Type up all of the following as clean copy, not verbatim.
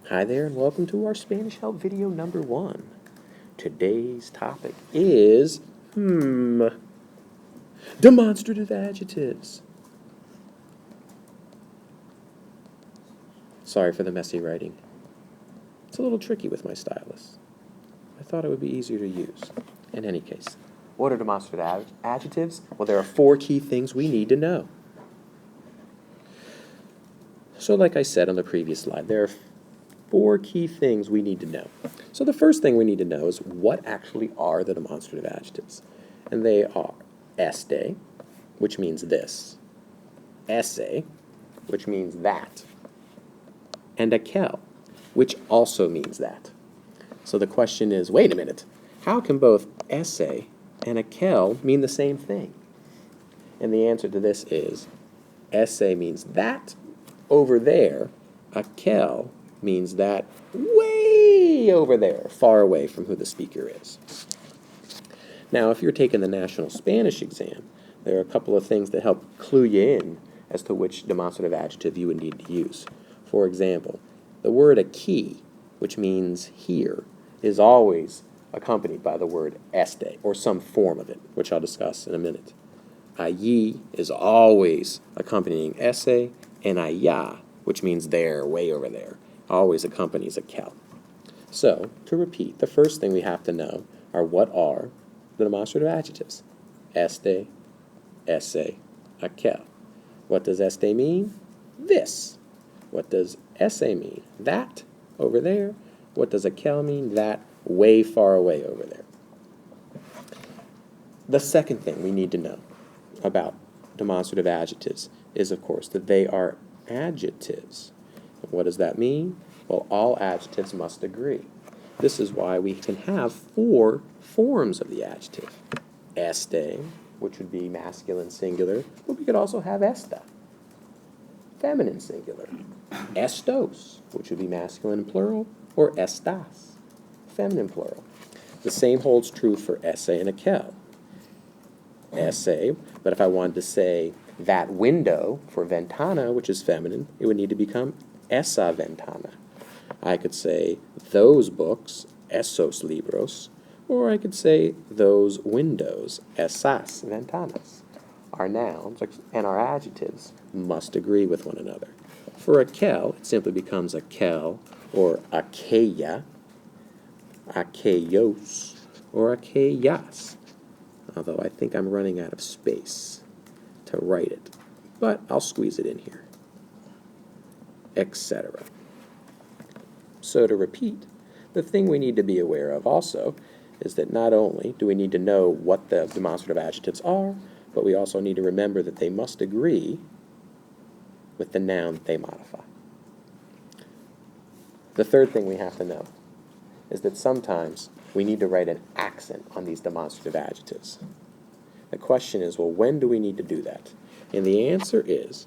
Hi there and welcome to our Spanish Help video number 1. Today's topic is, demonstrative adjectives. Sorry for the messy writing. It's a little tricky with my stylus. I thought it would be easier to use. In any case, what are demonstrative adjectives? Well, there are 4 key things we need to know. So like I said on the previous slide, there are 4 key things we need to know. So the first thing we need to know is what actually are the demonstrative adjectives. And they are este, which means this, esse, which means that, and aquel, which also means that. So the question is, wait a minute, how can both esse and aquel mean the same thing? And the answer to this is, esse means that over there, aquel means that way over there, far away from who the speaker is. Now, if you're taking the National Spanish exam, there are a couple of things that help clue you in as to which demonstrative adjective you would need to use. For example, the word aquí, which means here, is always accompanied by the word este, or some form of it, which I'll discuss in a minute. Allí is always accompanying esse, and allá, which means there, way over there, always accompanies aquel. So, to repeat, the first thing we have to know are what are the demonstrative adjectives. Este, esse, aquel. What does este mean? This. What does esse mean? That, over there. What does aquel mean? That, way far away over there. The second thing we need to know about demonstrative adjectives is, of course, that they are adjectives. What does that mean? Well, all adjectives must agree. This is why we can have 4 forms of the adjective. Este, which would be masculine singular, but we could also have esta, feminine singular. Estos, which would be masculine plural, or estas, feminine plural. The same holds true for esse and aquel. Esse, but if I wanted to say that window for ventana, which is feminine, it would need to become esa ventana. I could say those books, esos libros, or I could say those windows, esas ventanas. Our nouns and our adjectives must agree with one another. For aquel, it simply becomes aquel, or aquella, aquellos, or aquellas, although I think I'm running out of space to write it, but I'll squeeze it in here, etc. So to repeat, the thing we need to be aware of also is that not only do we need to know what the demonstrative adjectives are, but we also need to remember that they must agree with the noun that they modify. The third thing we have to know is that sometimes we need to write an accent on these demonstrative adjectives. The question is, well, when do we need to do that? And the answer is,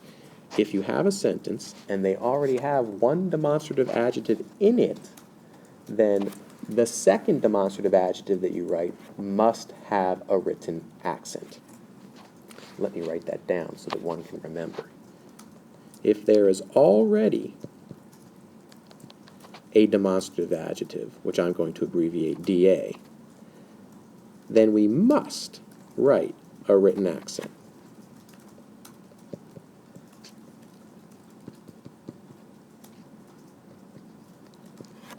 if you have a sentence and they already have one demonstrative adjective in it, then the second demonstrative adjective that you write must have a written accent. Let me write that down so that one can remember. If there is already a demonstrative adjective, which I'm going to abbreviate DA, then we must write a written accent.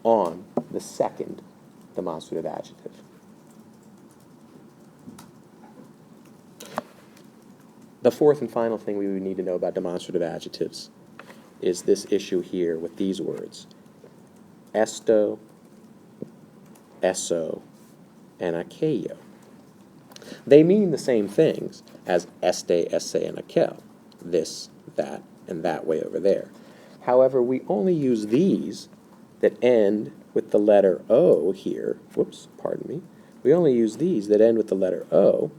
On the second demonstrative adjective. The fourth and final thing we would need to know about demonstrative adjectives is this issue here with these words. Esto, eso, and aquello. They mean the same things as este, esse, and aquel. This, that, and that way over there. However, we only use these that end with the letter O here. Whoops, pardon me. We only use these that end with the letter O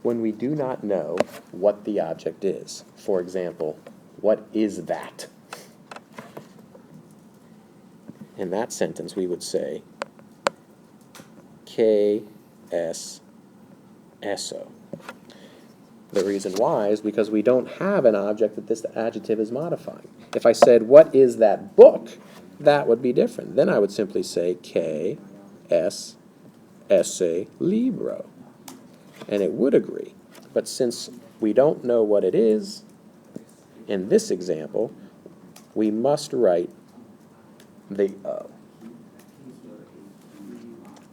when we do not know what the object is. For example, what is that? In that sentence, we would say, ¿Qué es eso? The reason why is because we don't have an object that this adjective is modifying. If I said, what is that book? That would be different. Then I would simply say K, S, esse, libro. And it would agree. But since we don't know what it is, in this example, we must write the O.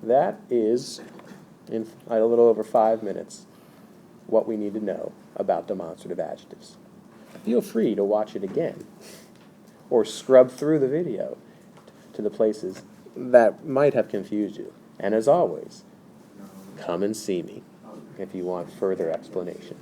That is, in a little over 5 minutes, what we need to know about demonstrative adjectives. Feel free to watch it again, or scrub through the video to the places that might have confused you. And as always, come and see me if you want further explanation.